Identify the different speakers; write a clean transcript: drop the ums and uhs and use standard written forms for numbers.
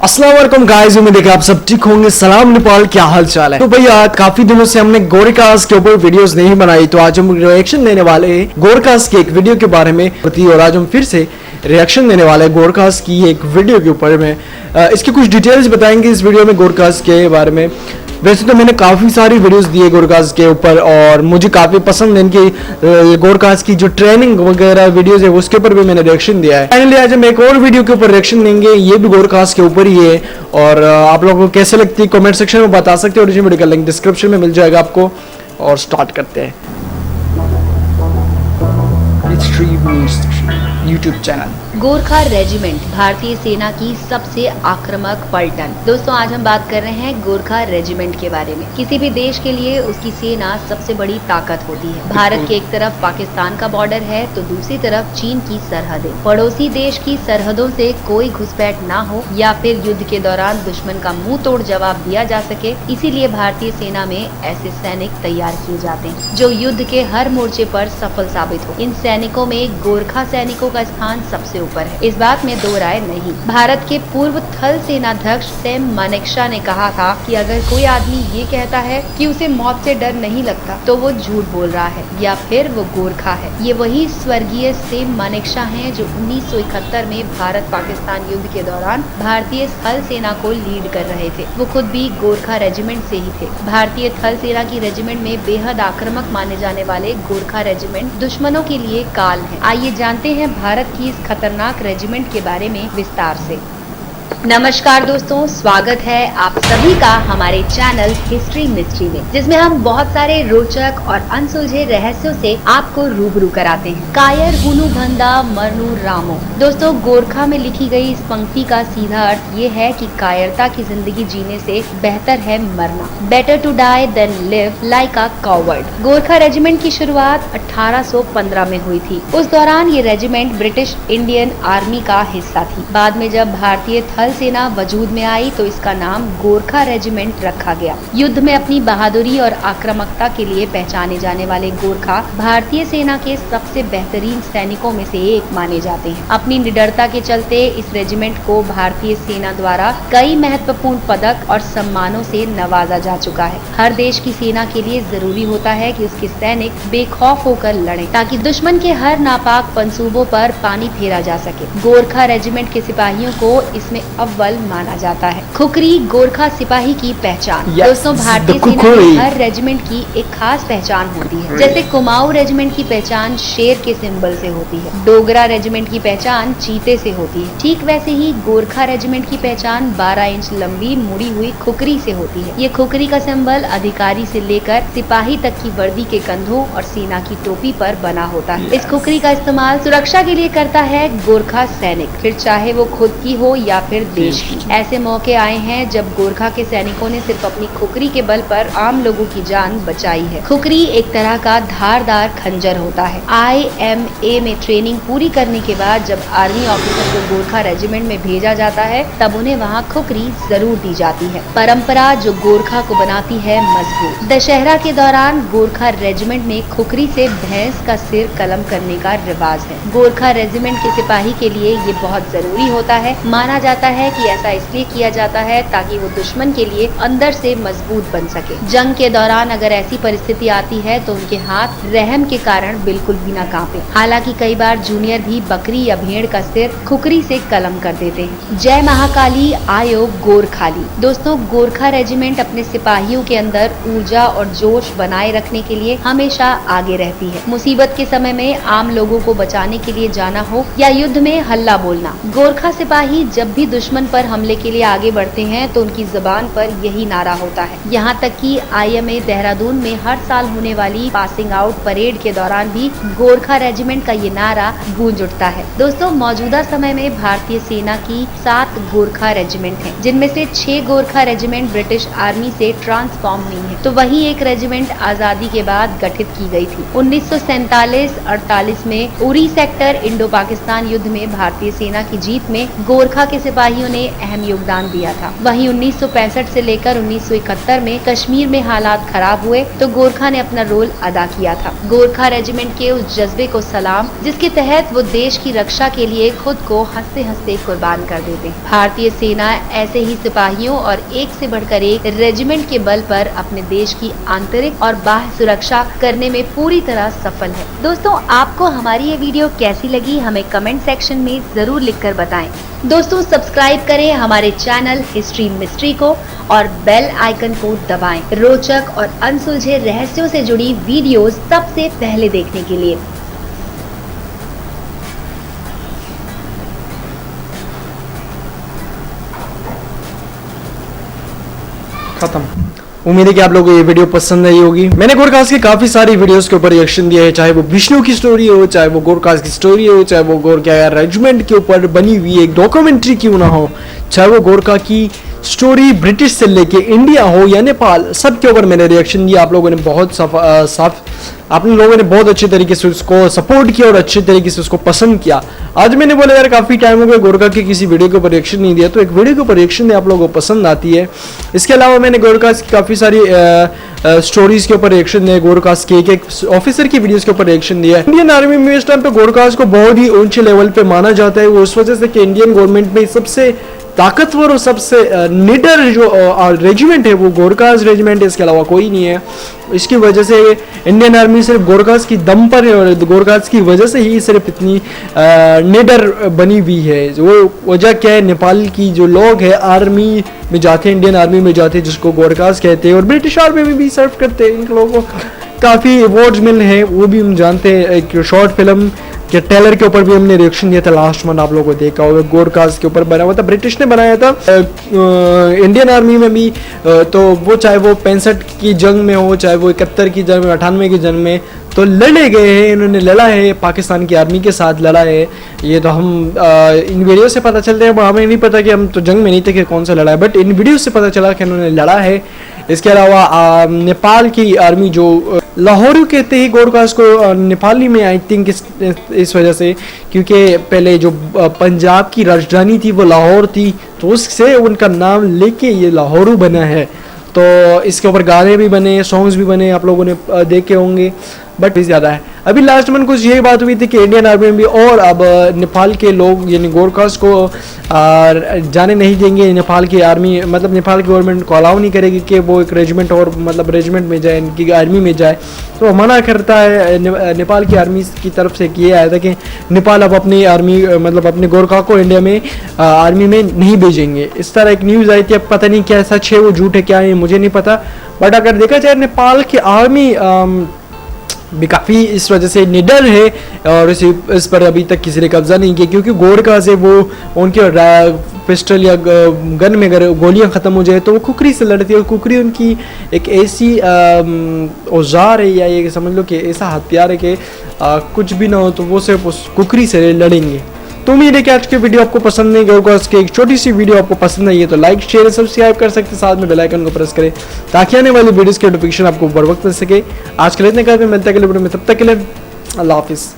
Speaker 1: अस्सलाम वालेकुम गाइस, उम्मीद है कि आप सब ठीक होंगे। सलाम नेपाल, क्या हाल चाल है। तो भैया काफी दिनों से हमने गोरकास्ट के ऊपर वीडियोस नहीं बनाई, तो आज हम रिएक्शन देने वाले हैं गोरकास्ट के एक वीडियो के बारे में। और आज हम फिर से रिएक्शन देने वाले हैं गोरकास्ट की एक वीडियो के ऊपर में। इसकी कुछ डिटेल्स बताएंगे इस वीडियो में गोरकास्ट के बारे में। वैसे तो मैंने काफ़ी सारी वीडियोस दिए गोरकास्ट के ऊपर और मुझे काफ़ी पसंद है इनकी गोरकास्ट की जो ट्रेनिंग वगैरह वीडियोस है उसके ऊपर भी मैंने रिएक्शन दिया है। फाइनली आज हम एक और वीडियो के ऊपर रिएक्शन देंगे, ये भी गोरकास्ट के ऊपर ही है। और आप लोगों को कैसे लगती है कमेंट सेक्शन में बता सकते हो। और वीडियो का लिंक डिस्क्रिप्शन में मिल जाएगा आपको। और स्टार्ट करते हैं। यूट्यूब चैनल
Speaker 2: गोरखा रेजिमेंट भारतीय सेना की सबसे आक्रामक पलटन। दोस्तों आज हम बात कर रहे हैं गोरखा रेजिमेंट के बारे में। किसी भी देश के लिए उसकी सेना सबसे बड़ी ताकत होती है। भारत के एक तरफ पाकिस्तान का बॉर्डर है तो दूसरी तरफ चीन की सरहदें। पड़ोसी देश की सरहदों से कोई घुसपैठ ना हो या फिर युद्ध के दौरान दुश्मन का मुंह तोड़ जवाब दिया जा सके, इसीलिए भारतीय सेना में ऐसे सैनिक तैयार किए जाते हैं जो युद्ध के हर मोर्चे पर सफल साबित हो। इन सैनिकों में गोरखा सैनिकों का स्थान सबसे ऊपर है, इस बात में दो राय नहीं। भारत के पूर्व थल सेनाध्यक्ष सैम मानेकशॉ ने कहा था कि अगर कोई आदमी ये कहता है कि उसे मौत से डर नहीं लगता तो वो झूठ बोल रहा है या फिर वो गोरखा है। ये वही स्वर्गीय सैम मानेकशॉ हैं जो 1971 में भारत पाकिस्तान युद्ध के दौरान भारतीय थल सेना को लीड कर रहे थे। वो खुद भी गोरखा रेजिमेंट से ही थे। भारतीय थल सेना की रेजिमेंट में बेहद आक्रामक माने जाने वाले गोरखा रेजिमेंट दुश्मनों के लिए काल है। आइए जानते हैं भारत की इस खतरनाक रेजिमेंट के बारे में विस्तार से। नमस्कार दोस्तों, स्वागत है आप सभी का हमारे चैनल हिस्ट्री मिस्ट्री में, जिसमें हम बहुत सारे रोचक और अनसुलझे रहस्यों से आपको रूबरू कराते हैं। कायर हुनु भंदा मरनु रामो। दोस्तों गोरखा में लिखी गई इस पंक्ति का सीधा अर्थ ये है कि कायरता की जिंदगी जीने से बेहतर है मरना। Better to die than live like a coward. Gorkha regiment की शुरुआत 1815 में हुई थी। उस दौरान ये रेजिमेंट ब्रिटिश इंडियन आर्मी का हिस्सा थी। बाद में जब भारतीय थल सेना वजूद में आई तो इसका नाम गोरखा रेजिमेंट रखा गया। युद्ध में अपनी बहादुरी और आक्रामकता के लिए पहचाने जाने वाले गोरखा भारतीय सेना के सबसे बेहतरीन सैनिकों में से एक माने जाते हैं। अपनी निडरता के चलते इस रेजिमेंट को भारतीय सेना द्वारा कई महत्वपूर्ण पदक और सम्मानों से नवाजा जा चुका है। हर देश की सेना के लिए जरूरी होता है कि उसके सैनिक बेखौफ होकर लड़ें, ताकि दुश्मन के हर नापाक मंसूबों पर पानी फेरा जा सके। गोरखा रेजिमेंट के सिपाहियों को इसमें अव्वल माना जाता है। खुकरी गोरखा सिपाही की पहचान। दोस्तों भारतीय सेना में हर रेजिमेंट की एक खास पहचान होती है। जैसे कुमाऊं रेजिमेंट की पहचान शेर के सिंबल से होती है, डोगरा रेजिमेंट की पहचान चीते से होती है, ठीक वैसे ही गोरखा रेजिमेंट की पहचान 12 इंच लंबी मुड़ी हुई खुकरी से होती है। ये खुकरी का सिंबल अधिकारी से लेकर सिपाही तक की वर्दी के कंधों और सेना की टोपी पर बना होता है। इस खुकरी का इस्तेमाल सुरक्षा के लिए करता है गोरखा सैनिक, फिर चाहे वो खुद की हो या फिर देश की। ऐसे मौके आए हैं जब गोरखा के सैनिकों ने सिर्फ अपनी खुकरी के बल पर आम लोगों की जान बचाई है। खुकरी एक तरह का धारदार खंजर होता है। IMA में ट्रेनिंग पूरी करने के बाद जब आर्मी ऑफिसर को गोरखा रेजिमेंट में भेजा जाता है तब उन्हें वहाँ खुकरी जरूर दी जाती है। परंपरा जो गोरखा को बनाती है मजबूत। दशहरा के दौरान गोरखा रेजिमेंट में खुकरी से भैंस का सिर कलम करने का रिवाज है। गोरखा रेजिमेंट के सिपाही के लिए ये बहुत जरूरी होता है। माना जाता है कि ऐसा इसलिए किया जाता है ताकि वो दुश्मन के लिए अंदर से मजबूत बन सके। जंग के दौरान अगर ऐसी परिस्थिति आती है तो उनके हाथ रहम के कारण बिल्कुल भी न कांपे। हालांकि कई बार जूनियर भी बकरी या भेड़ का सिर खुकरी से कलम कर देते हैं। जय महाकाली आयो गोरखाली। दोस्तों गोरखा रेजिमेंट अपने सिपाहियों के अंदर ऊर्जा और जोश बनाए रखने के लिए हमेशा आगे रहती है। मुसीबत के समय में आम लोगों को बचाने के लिए जाना हो या युद्ध में हल्ला बोलना, गोरखा सिपाही जब भी दुश्मन पर हमले के लिए आगे बढ़ते हैं तो उनकी जुबान पर यही नारा होता है। यहाँ तक कि IMA देहरादून में हर साल होने वाली पासिंग आउट परेड के दौरान भी गोरखा रेजिमेंट का ये नारा गूंज उठता है। दोस्तों मौजूदा समय में भारतीय सेना की 7 गोरखा रेजिमेंट हैं, जिनमें से 6 गोरखा रेजिमेंट ब्रिटिश आर्मी से ट्रांसफॉर्म हुई है, तो वही एक रेजिमेंट आजादी के बाद गठित की गई थी। 1947-48 में उरी सेक्टर इंडो पाकिस्तान युद्ध में भारतीय सेना की जीत में गोरखा के सिपाहियों सिपाहियों ने अहम योगदान दिया था। वहीं 1965 से लेकर 1971 में कश्मीर में हालात खराब हुए तो गोरखा ने अपना रोल अदा किया था। गोरखा रेजिमेंट के उस जज्बे को सलाम जिसके तहत वो देश की रक्षा के लिए खुद को हंसते हंसते कुर्बान कर देते हैं। भारतीय सेना ऐसे ही सिपाहियों और एक से बढ़कर एक रेजिमेंट के बल पर अपने देश की आंतरिक और बाह्य सुरक्षा करने में पूरी तरह सफल है। दोस्तों, आपको हमारी ये वीडियो कैसी लगी हमें कमेंट सेक्शन में जरूर लिखकर बताएं। दोस्तों, सब्सक्राइब करें हमारे चैनल हिस्ट्री मिस्ट्री को और बेल आइकन को दबाएं रोचक और अनसुलझे रहस्यों से जुड़ी वीडियोस सबसे पहले देखने के लिए।
Speaker 1: खत्म। उम्मीद है कि आप लोगों को ये वीडियो पसंद आई होगी। मैंने गोरखास के काफी सारी वीडियोस के ऊपर रिएक्शन दिया है, चाहे वो विष्णु की स्टोरी हो, चाहे वो गोरखास की स्टोरी हो, चाहे वो गोरखा रेजिमेंट के ऊपर बनी हुई एक डॉक्यूमेंट्री क्यों ना हो, चाहे वो गोरखा की स्टोरी ब्रिटिश से लेके इंडिया हो या नेपाल, सब के ऊपर मैंने रिएक्शन दिया। आप लोगों ने बहुत अच्छे तरीके से उसको सपोर्ट किया और अच्छे तरीके से उसको पसंद किया। आज मैंने बोला यार काफी टाइम हो गया गोरखा के किसी वीडियो के ऊपर रिएक्शन नहीं दिया, तो एक वीडियो के ऊपर रिएक्शन दे, आप लोगों को पसंद आती है। इसके अलावा मैंने गोरखा की काफी सारी स्टोरीज के ऊपर रिएक्शन दिया, गोरखास के एक ऑफिसर की वीडियोस के ऊपर रिएक्शन दिया है। इंडियन आर्मी में इस टाइम पे गोरखास को बहुत ही ऊंचे लेवल पे माना जाता है, वो उस वजह से कि इंडियन गवर्नमेंट में सबसे ताकतवर और सबसे निडर जो रेजिमेंट है वो गोरखास रेजिमेंट है, इसके अलावा कोई नहीं है। इसकी वजह से इंडियन आर्मी सिर्फ गोरखास की दम पर है और गोरखास की वजह से ही सिर्फ इतनी निडर बनी हुई है। वो वजह क्या है, नेपाल की जो लोग हैं आर्मी में जाते हैं, इंडियन आर्मी में जाते हैं जिसको गोरखास कहते हैं, और ब्रिटिश आर्मी में भी सर्व करते हैं। इन लोगों को काफ़ी अवार्ड्स मिले हैं, वो भी हम जानते हैं। एक शॉर्ट फिल्म के ट्रेलर के ऊपर भी हमने रिएक्शन दिया था लास्ट मंथ, आप लोगों को देखा होगा, गोरखास के ऊपर बना हुआ था, ब्रिटिश ने बनाया था। इंडियन आर्मी में भी तो वो चाहे वो 65 की जंग में हो, चाहे वो 71 की जंग में, 98 की जंग में, तो लड़े गए हैं, इन्होंने लड़ा है, पाकिस्तान की आर्मी के साथ लड़ा है। ये तो हम इन वीडियो से पता चलते हैं, हमें नहीं पता कि हम तो जंग में नहीं थे कि कौन सा लड़ा है, बट इन वीडियो से पता चला कि इन्होंने लड़ा है। इसके अलावा नेपाल की आर्मी जो लाहौरी कहते हैं गोरखास को नेपाली में, आई थिंक इस वजह से क्योंकि पहले जो पंजाब की राजधानी थी वो लाहौर थी, तो उससे उनका नाम लेके ये लाहौरू बना है। तो इसके ऊपर गाने भी बने, सॉन्ग्स भी बने, आप लोगों ने देखे होंगे, बट भी ज़्यादा है। अभी लास्ट मंथ कुछ यही बात हुई थी कि इंडियन आर्मी में भी और अब नेपाल के लोग यानी गोरखास को जाने नहीं देंगे। नेपाल की आर्मी मतलब नेपाल की गवर्नमेंट को अलाउ नहीं करेगी कि वो एक रेजिमेंट और मतलब रेजिमेंट में जाए, इनकी आर्मी में जाए, तो मना करता है। नेपाल की आर्मी की तरफ से ये आया था कि नेपाल अब अपनी आर्मी मतलब अपने गोरखा को इंडिया में आर्मी में नहीं भेजेंगे। इस तरह एक न्यूज़ आई थी, अब पता नहीं क्या सच है वो झूठ है क्या है मुझे नहीं पता, बट अगर देखा जाए नेपाल की आर्मी भी काफ़ी इस वजह से निडर है और इस पर अभी तक किसी ने कब्जा नहीं किया, क्योंकि गोरखा से वो उनके पिस्टल या गन में अगर गोलियां ख़त्म हो जाए तो वो कुकरी से लड़ती है, और कुकरी उनकी एक ऐसी औजार है या ये समझ लो कि ऐसा हथियार है कि कुछ भी ना हो तो वो सिर्फ उस कुकरी से लड़ेंगे। तो उम्मीद है कि आज की वीडियो आपको पसंद नहीं, गोरखास की एक छोटी सी वीडियो आपको पसंद आई है तो लाइक शेयर सब्सक्राइब कर सकते, साथ में बेल आइकन को प्रेस करें ताकि आने वाली वीडियोस की नोटिफिकेशन आपको बर वक्त मिल सके। आज के लिए इतने मिलता है अगले वीडियो में, तब तक के लिए अल्लाह हाफिज़।